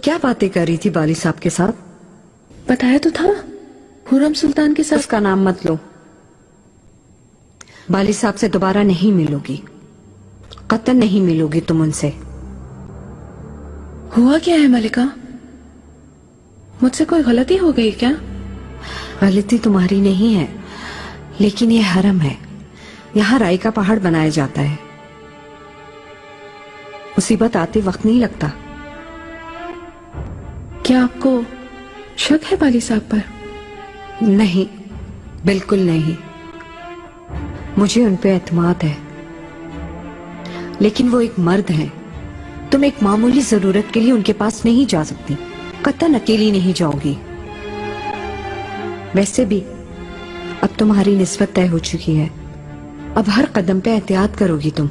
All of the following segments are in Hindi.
क्या बातें कर रही थी बाली साहब के साथ? बताया तो था, खुर्रम सुल्तान के साथ। उसका नाम मत लो। बाली साहब से दोबारा नहीं मिलोगी, कतई नहीं मिलोगी तुम उनसे। हुआ क्या है मलिका? मुझसे कोई गलती हो गई क्या? गलती तुम्हारी नहीं है, लेकिन ये हरम है, यहाँ राई का पहाड़ बनाया जाता है। मुसीबत आते वक्त नहीं लगता। क्या आपको शक है बाली साहब पर? नहीं, बिल्कुल नहीं। मुझे उन पे एतमाद है, लेकिन वो एक मर्द हैं। तुम एक मामूली जरूरत के लिए उनके पास नहीं जा सकती, कतई अकेली नहीं जाओगी। वैसे भी अब तुम्हारी निस्बत तय हो चुकी है, अब हर कदम पे एहतियात करोगी तुम।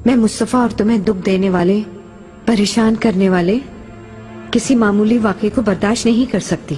मैं मुस्तफा और तुम्हें दुख देने वाले, परेशान करने वाले किसी मामूली वाक़े को बर्दाश्त नहीं कर सकती।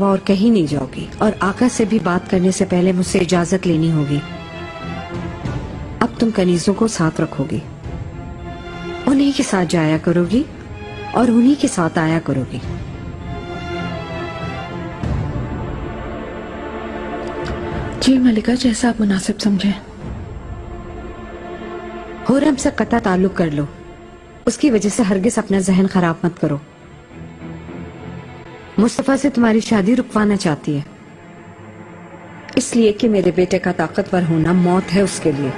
और कहीं नहीं जाओगी, और आका से भी बात करने से पहले मुझसे इजाजत लेनी होगी। अब तुम कनीजों को साथ रखोगी, उन्हीं के साथ जाया करोगी और उन्हीं के साथ आया करोगी। जी मलिका, जैसा आप मुनासिब समझें। हुर्रम से कता ताल्लुक कर लो, उसकी वजह से हरगिज अपना जहन खराब मत करो। मुस्तफा से तुम्हारी शादी रुकवाना चाहती है, इसलिए कि मेरे बेटे का ताकतवर होना मौत है उसके लिए।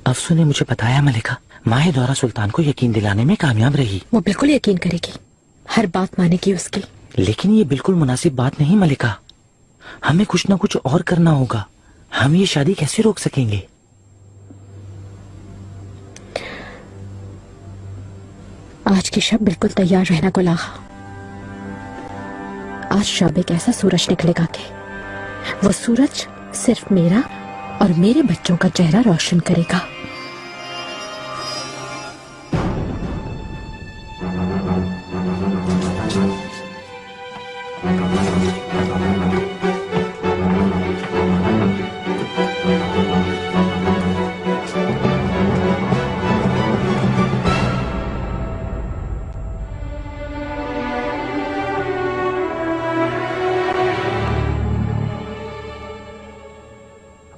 अफसू ने मुझे बताया मलिका, माहे दौरा सुल्तान को यकीन दिलाने में कामयाब रही। वो बिल्कुल यकीन करेगी, हर बात मानेगी उसकी। लेकिन ये बिल्कुल मुनासिब बात नहीं मलिका, हमें कुछ ना कुछ और करना होगा। हम ये शादी कैसे रोक सकेंगे? आज की शब बिल्कुल तैयार रहना गुलाहा। आज शब एक ऐसा सूरज निकलेगा कि वो सूरज सिर्फ मेरा और मेरे बच्चों का चेहरा रोशन करेगा।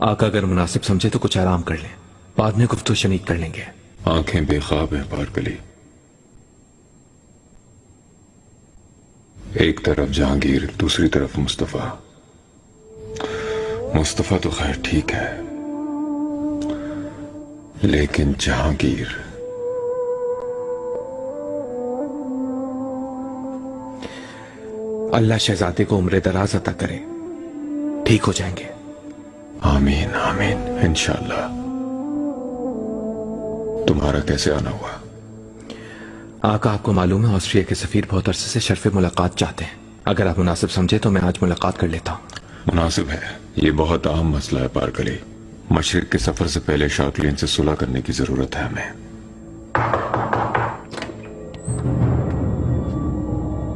आका अगर मुनासिब समझे तो कुछ आराम कर लें, बाद में गुफ्तगू शनीद कर लेंगे। आंखें बेख्वाब हैं पारकली। एक तरफ जहांगीर, दूसरी तरफ मुस्तफा। मुस्तफा तो खैर ठीक है, लेकिन जहांगीर। अल्लाह शहजादे को उम्र दराज अता करे, ठीक हो जाएंगे। आमीन आमीन, इंशाअल्लाह। तुम्हारा कैसे आना हुआ? आका आपको मालूम है ऑस्ट्रिया के सफीर बहुत अरसे से शर्फ मुलाकात चाहते हैं। अगर आप मुनासिब समझे तो मैं आज मुलाकात कर लेता हूँ। मुनासिब है, ये बहुत अहम मसला है पारकली। मशरिक के सफर से पहले शाकलीन से सुलह करने की जरूरत है हमें।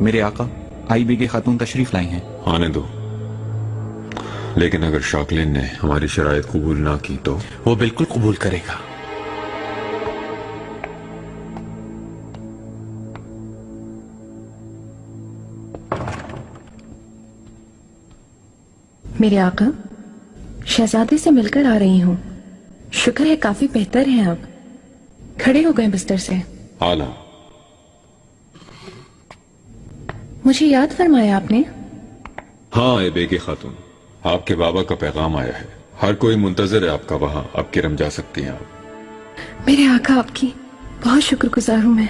मेरे आका आई बेगे खातून तशरीफ लाई हैं। आने दो, लेकिन अगर शाकलीन ने हमारी शराइत कबूल ना की तो? वो बिल्कुल कबूल करेगा। मेरे आका, शहजादे से मिलकर आ रही हूँ। शुक्र है काफी बेहतर हैं आप। खड़े हो गए बिस्तर से। आला। मुझे याद फरमाया आपने? हाँ ए बेगे खातून, आपके बाबा का पैगाम आया है। हर कोई मुंतजर है आपका वहां। अब किरम जा सकती हैं आप। मेरे आका, आपकी बहुत शुक्रगुजार हूं मैं।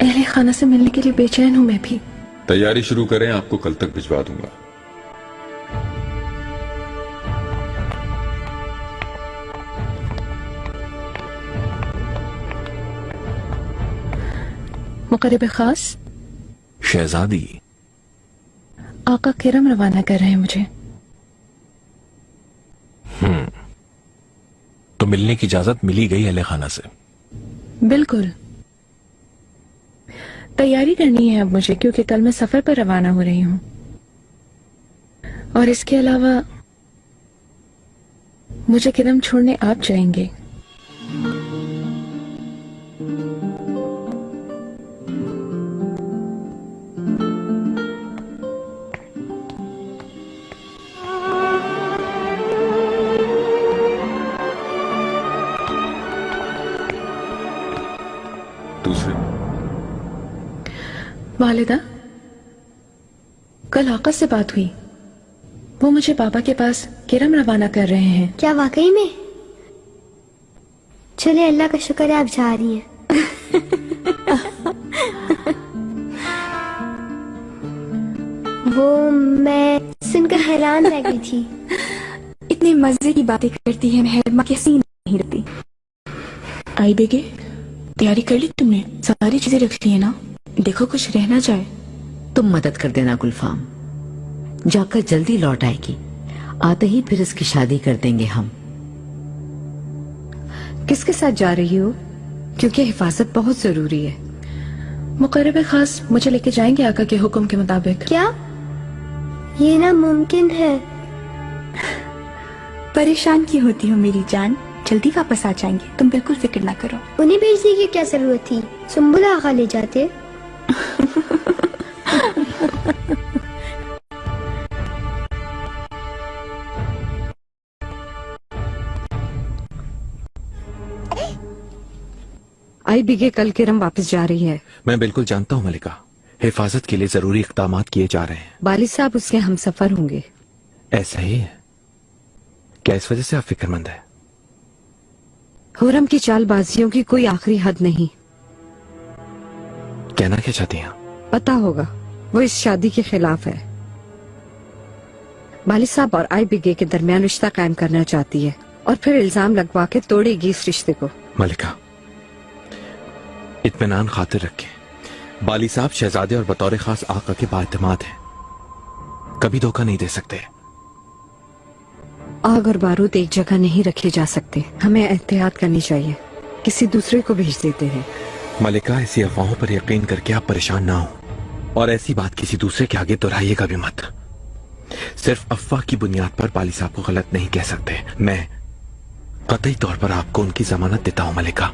अहले खाना से मिलने के लिए बेचैन हूं मैं भी। तैयारी शुरू करें, आपको कल तक भिजवा दूंगा। मुकर्रब खास शहजादी, आका किरम रवाना कर रहे हैं मुझे। तो मिलने की इजाजत मिली गई अहले खाना से। बिल्कुल। तैयारी करनी है अब मुझे, क्योंकि कल मैं सफर पर रवाना हो रही हूँ। और इसके अलावा मुझे किरम छोड़ने आप जाएंगे। दूसरे वालिदा, कल आका से बात हुई। वो मुझे पापा के पास किरम रवाना कर रहे हैं। क्या वाकई में? चले, अल्लाह का शुक्र है आप जा रही हैं। वो मैं सुनकर हैरान रह गई थी। इतने मजे की बातें करती है मेहरमा, कैसी नहीं रहती। आई बेगे, तैयारी कर ली तुमने? सारी चीजें रख ली है ना? देखो कुछ रह ना जाए। तुम मदद कर देना गुलफाम, जाकर जल्दी लौट आएगी। आते ही फिर इसकी शादी कर देंगे हम। किसके साथ जा रही हो? क्योंकि हिफाजत बहुत जरूरी है। मुकर्रब खास मुझे लेके जाएंगे आका के हुक्म के मुताबिक। क्या ये नामुमकिन है? परेशान क्यों होती हो मेरी जान, जल्दी वापस आ जाएंगे, तुम बिल्कुल फिक्र ना करो। उन्हें भेजने की क्या जरूरत थी? सुंबुला आगा ले जाते। आई बिगे, कल किरम वापस जा रही है। मैं बिल्कुल जानता हूँ मलिका, हिफाजत के लिए जरूरी इकदाम किए जा रहे हैं। वालिद साहब उसके हम सफर होंगे। ऐसा ही है क्या? इस वजह से आप फिक्रमंद है? हुरम की चालबाजियों की कोई आखिरी हद नहीं। कहना क्या चाहती हैं? पता होगा, वो इस शादी के खिलाफ है। वालिद साहब और आई बिगे के दरमियान रिश्ता कायम करना चाहती है और फिर इल्जाम लगवा के तोड़ेगी इस रिश्ते को। मलिका, इत्मीनान खातिर रखें। बाली साहब शहजादे और बतौर खास आका के बाएतमाद हैं, कभी धोखा नहीं दे सकते। आग और बारूद एक जगह नहीं रखे जा सकते, हमें एहतियात करनी चाहिए। किसी दूसरे को भेज देते हैं। मलिका, ऐसी अफवाहों पर यकीन करके आप परेशान ना हो, और ऐसी बात किसी दूसरे के आगे दोहराइएगा भी मत। सिर्फ अफवाह की बुनियाद पर बाली साहब को गलत नहीं कह सकते। मैं कतई तौर पर आपको उनकी जमानत देता हूं मलिका।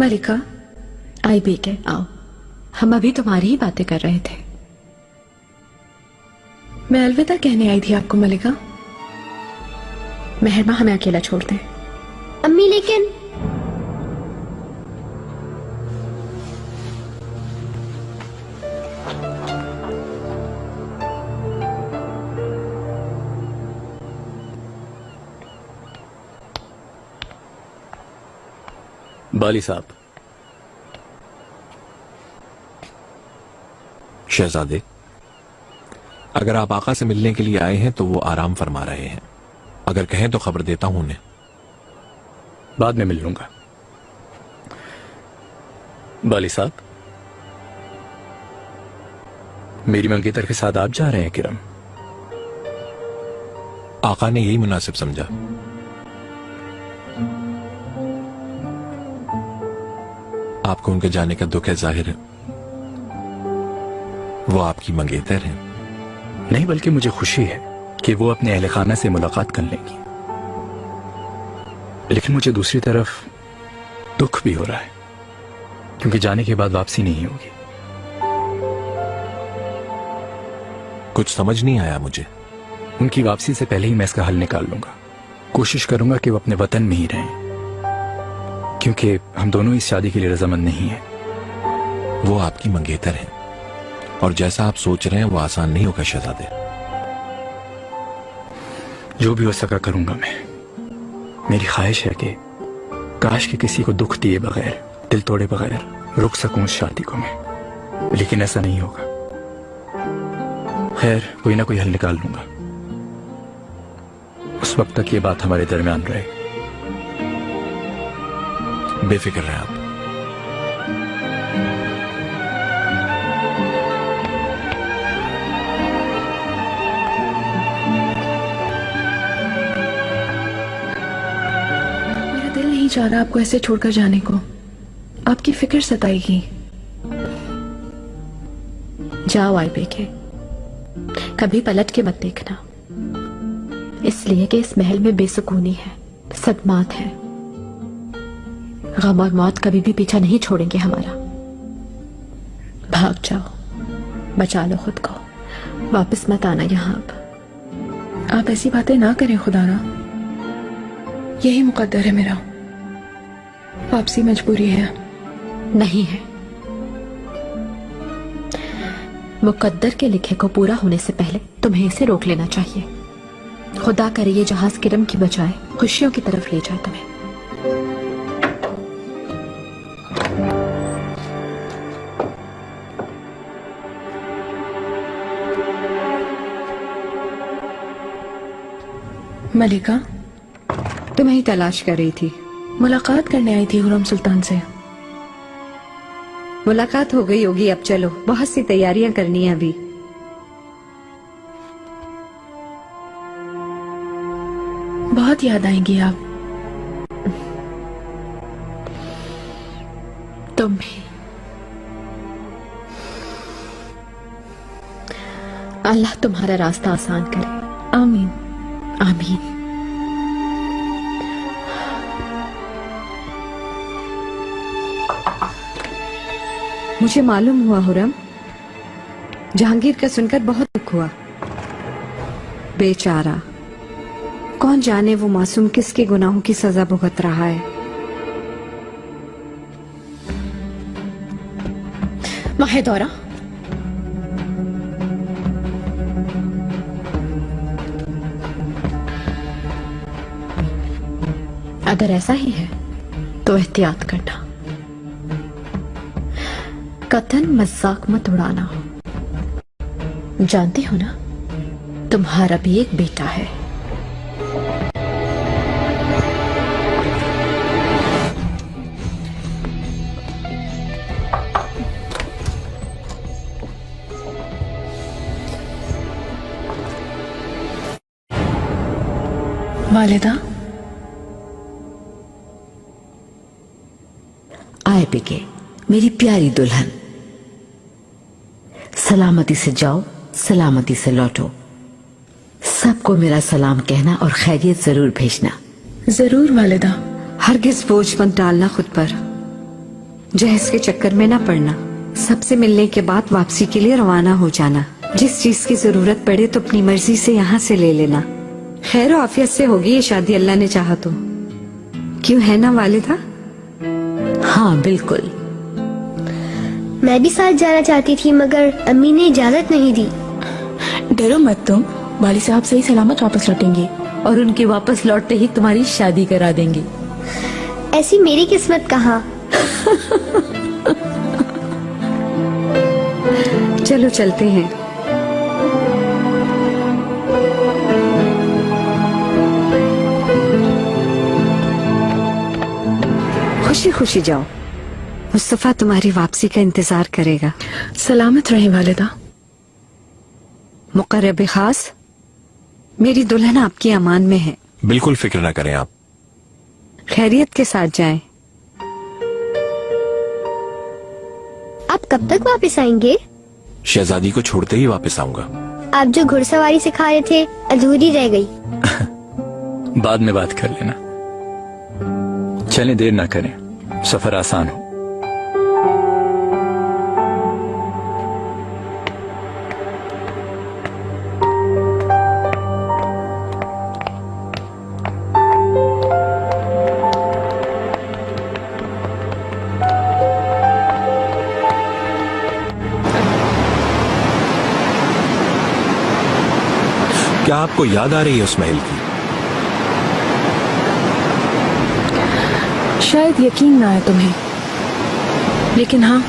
मलिका, आई बेटे आओ, हम अभी तुम्हारी ही बातें कर रहे थे। मैं अलविदा कहने आई थी आपको मलिका। मेहरमा हमें अकेला छोड़ दें। अम्मी लेकिन बाली साहब। शहजादे, अगर आप आका से मिलने के लिए आए हैं तो वो आराम फरमा रहे हैं। अगर कहें तो खबर देता हूं उन्हें। बाद में मिल लूंगा। बाली साहब, मेरी मंगेतर के साथ आप जा रहे हैं किरम? आका ने यही मुनासिब समझा। आपको उनके जाने का दुख है, जाहिर है। वो आपकी मंगेतर है। नहीं, बल्कि मुझे खुशी है। कि वो अपने अहले खाना से मुलाकात कर लेंगी, लेकिन मुझे दूसरी तरफ दुख भी हो रहा है क्योंकि जाने के बाद वापसी नहीं होगी। कुछ समझ नहीं आया मुझे। उनकी वापसी से पहले ही मैं इसका हल निकाल लूंगा। कोशिश करूंगा कि वो अपने वतन में ही रहें, क्योंकि हम दोनों इस शादी के लिए रजामंद नहीं है। वो आपकी मंगेतर है और जैसा आप सोच रहे हैं वो आसान नहीं होगा शहजादे। जो भी हो सका करूंगा मैं। मेरी ख्वाहिश है कि काश कि किसी को दुख दिए बगैर, दिल तोड़े बगैर रुक सकूं उस शादी को मैं, लेकिन ऐसा नहीं होगा। खैर, कोई ना कोई हल निकाल लूंगा। उस वक्त तक ये बात हमारे दरमियान रहे। बेफिक्र रहे आप। मेरा दिल नहीं चाह रहा आपको ऐसे छोड़कर जाने को। आपकी फिक्र सताएगी। जाओ आई बेके, कभी पलट के मत देखना, इसलिए कि इस महल में बेसुकूनी है, सदमात है। गम और मौत कभी भी पीछा नहीं छोड़ेंगे हमारा। भाग जाओ, बचा लो खुद को, वापस मत आना यहाँ अब। आप ऐसी बातें ना करें खुदारा, यही मुकद्दर है मेरा। वापसी मजबूरी है। नहीं है, मुकद्दर के लिखे को पूरा होने से पहले तुम्हें इसे रोक लेना चाहिए। खुदा करे ये जहाज किरम की बजाय खुशियों की तरफ ले जाए तुम्हें। मलिका, तुम्हें ही तलाश कर रही थी। मुलाकात करने आई थी खुर्रम सुल्तान से। मुलाकात हो गई होगी, अब चलो, बहुत सी तैयारियां करनी है अभी। बहुत याद आएंगी आप। तुम भी। अल्लाह तुम्हारा रास्ता आसान करे। आमीन आमीन। मुझे मालूम हुआ हुरम, जहांगीर का सुनकर बहुत दुख हुआ। बेचारा, कौन जाने वो मासूम किसके गुनाहों की सजा भुगत रहा है। माहेदौरा, अगर ऐसा ही है तो एहतियात करना, कतन मजाक मत उड़ाना। जानती हो ना, तुम्हारा भी एक बेटा है। वालिदा, आए पिके, मेरी प्यारी दुल्हन, सलामती से जाओ, सलामती से लौटो। सबको मेरा सलाम कहना और खैरियत जरूर भेजना। जरूर वालिदा। हरगिज बोझ मत डालना खुद पर, जहेज के चक्कर में ना पड़ना। सबसे मिलने के बाद वापसी के लिए रवाना हो जाना। जिस चीज की जरूरत पड़े तो अपनी मर्जी से यहाँ से ले लेना। खैर और आफियत से होगी ये शादी, अल्लाह ने चाहा तो। क्यों, है ना वालिदा? हाँ बिल्कुल। मैं भी साथ जाना चाहती थी मगर अम्मी ने इजाजत नहीं दी। डरो मत तुम, वाली साहब सही सलामत वापस लौटेंगे और उनके वापस लौटते ही तुम्हारी शादी करा देंगे। ऐसी मेरी किस्मत कहाँ। चलो चलते हैं। खुशी खुशी जाओ, मुस्तफा तुम्हारी वापसी का इंतजार करेगा। सलामत रहे वालिदा। मुकर्रब खास, मेरी दुल्हन आपकी अमान में है। बिल्कुल फिक्र न करें आप। खैरियत के साथ जाएं। आप कब तक वापस आएंगे? शहजादी को छोड़ते ही वापस आऊंगा। आप जो घुड़सवारी सिखा रहे थे अधूरी रह गई। बाद में बात कर लेना। चलें, देर ना करें, सफर आसान हो। क्या आपको याद आ रही है उस महल की? शायद यकीन ना आए तुम्हें, लेकिन हाँ,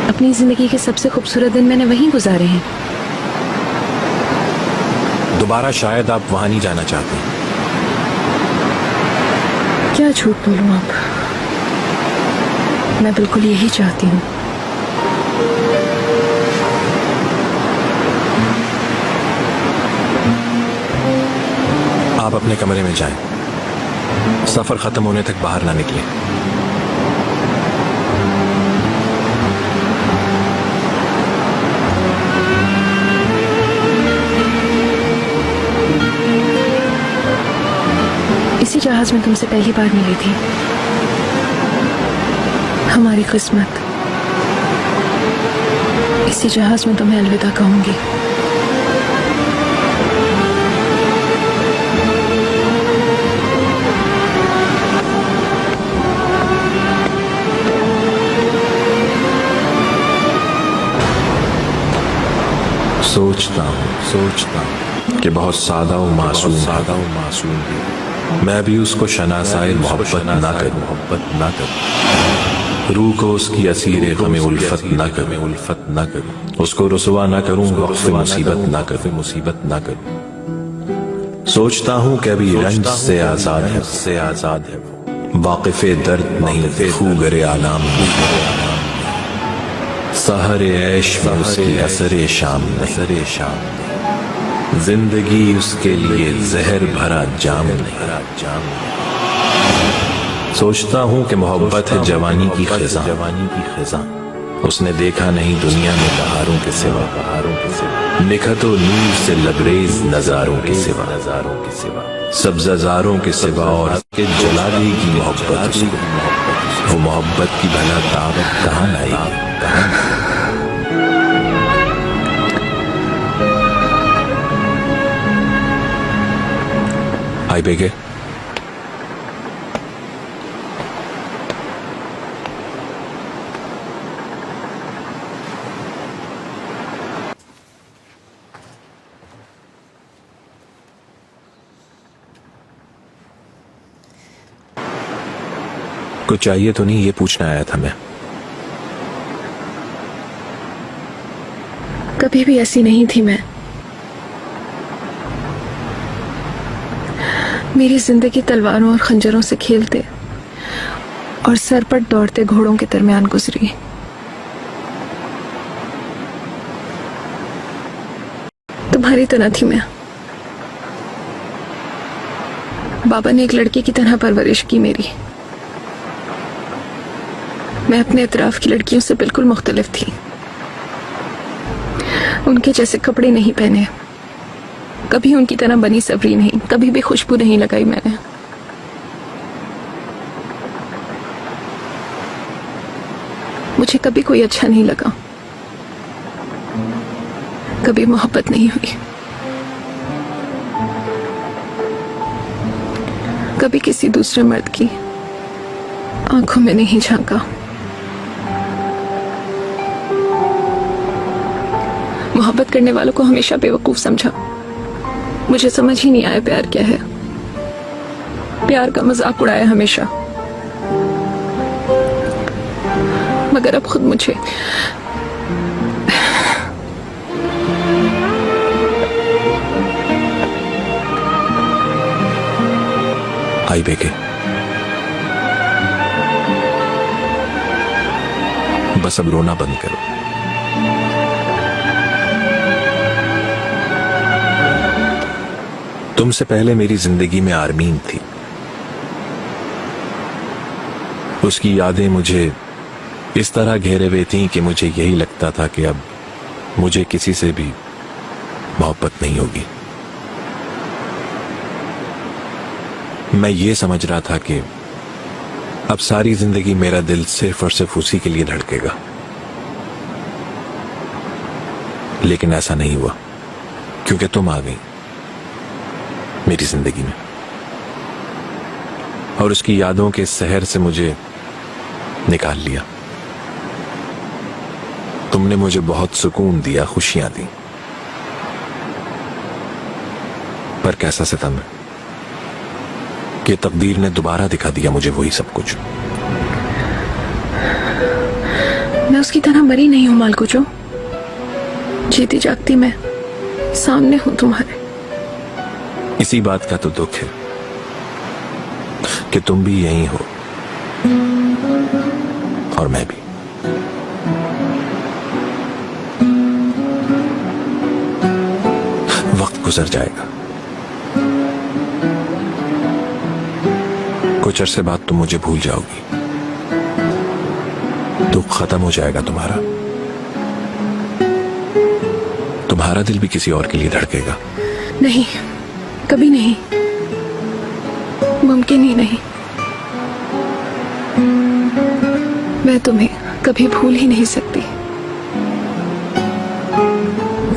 अपनी जिंदगी के सबसे खूबसूरत दिन मैंने वहीं गुजारे हैं। दोबारा शायद आप वहां नहीं जाना चाहते। क्या झूठ बोलूं अब, मैं बिल्कुल यही चाहती हूँ। आप अपने कमरे में जाएं, सफर खत्म होने तक बाहर ना निकलें। इसी जहाज में तुमसे पहली बार मिली थी। हमारी किस्मत। इसी जहाज में तुम्हें अलविदा कहूंगी। सोचता हूँ कि बहुत सादा और मासूम भी मैं भी उसको शनासाए मोहब्बत ना करूं, रूह को उसकी असीरे गमे उल्फत ना करूं, उसको रुसवा ना करूं, वक्त मुसीबत ना करूं। सोचता हूँ कि अभी रंज से आजाद है, वाकिफे दर्द नहीं, खूगरे आलाम सहरे ऐश में उसकी असरे शाम, जिंदगी उसके लिए जहर भरा जाम नहीं। सोचता हूँ कि मोहब्बत है जवानी की खिजा, उसने देखा नहीं दुनिया में बहारों के सिवा, निखतो नूर से लबरेज नजारों के सिवा, सब्ज़ारों के सिवा, और के जला देगी मोहब्बत उसको। वो मोहब्बत की भला ताकत कहाँ लाएगी? आई बेगे, कुछ चाहिए तो नहीं, ये पूछना आया था मैं। कभी भी ऐसी नहीं थी मैं। मेरी जिंदगी तलवारों और खंजरों से खेलते और सर पर दौड़ते घोड़ों के दरमियान गुजरी। तुम्हारी तरह थी मैं। बाबा ने एक लड़की की तरह परवरिश की मेरी। मैं अपने इतराफ की लड़कियों से बिल्कुल मुख्तलिफ थी। उनके जैसे कपड़े नहीं पहने, कभी उनकी तरह बनी सबरी नहीं, कभी भी खुशबू नहीं लगाई मैंने। मुझे कभी कोई अच्छा नहीं लगा, कभी मोहब्बत नहीं हुई, कभी किसी दूसरे मर्द की आंखों में नहीं झांका। मोहब्बत करने वालों को हमेशा बेवकूफ समझा। मुझे समझ ही नहीं आया प्यार क्या है। प्यार का मजाक उड़ाया हमेशा। मगर अब खुद मुझे आई बेगे, बस अब रोना बंद करो। तुमसे पहले मेरी जिंदगी में आरमीन थी। उसकी यादें मुझे इस तरह घेरे हुए थीं कि मुझे यही लगता था कि अब मुझे किसी से भी मोहब्बत नहीं होगी। मैं ये समझ रहा था कि अब सारी जिंदगी मेरा दिल सिर्फ और सिर्फ उसी के लिए धड़केगा, लेकिन ऐसा नहीं हुआ क्योंकि तुम आ गई मेरी जिंदगी में, और उसकी यादों के सहर से मुझे निकाल लिया। तुमने मुझे बहुत सुकून दिया, खुशियां दी, पर कैसा सितम है कि तकदीर ने दोबारा दिखा दिया मुझे वही सब कुछ। मैं उसकी तरह मरी नहीं हूं मालकुचो, जीती जागती मैं सामने हूं तुम्हारे। इसी बात का तो दुख है कि तुम भी यही हो और मैं भी। वक्त गुजर जाएगा, कुछ अरसे बाद तुम मुझे भूल जाओगी, दुख खत्म हो जाएगा तुम्हारा, तुम्हारा दिल भी किसी और के लिए धड़केगा। नहीं, कभी नहीं, मुमकिन ही नहीं। मैं तुम्हें कभी भूल ही नहीं सकती,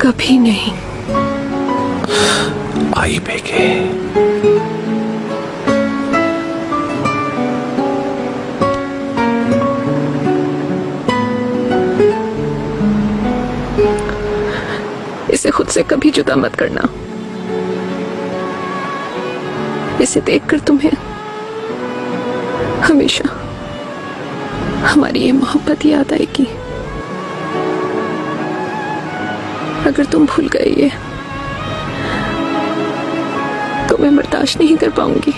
कभी नहीं। आई बेगे, इसे खुद से कभी जुदा मत करना। इसे देखकर तुम्हें हमेशा हमारी ये मोहब्बत याद आएगी। अगर तुम भूल गए ये तो मैं बर्दाश्त नहीं कर पाऊंगी।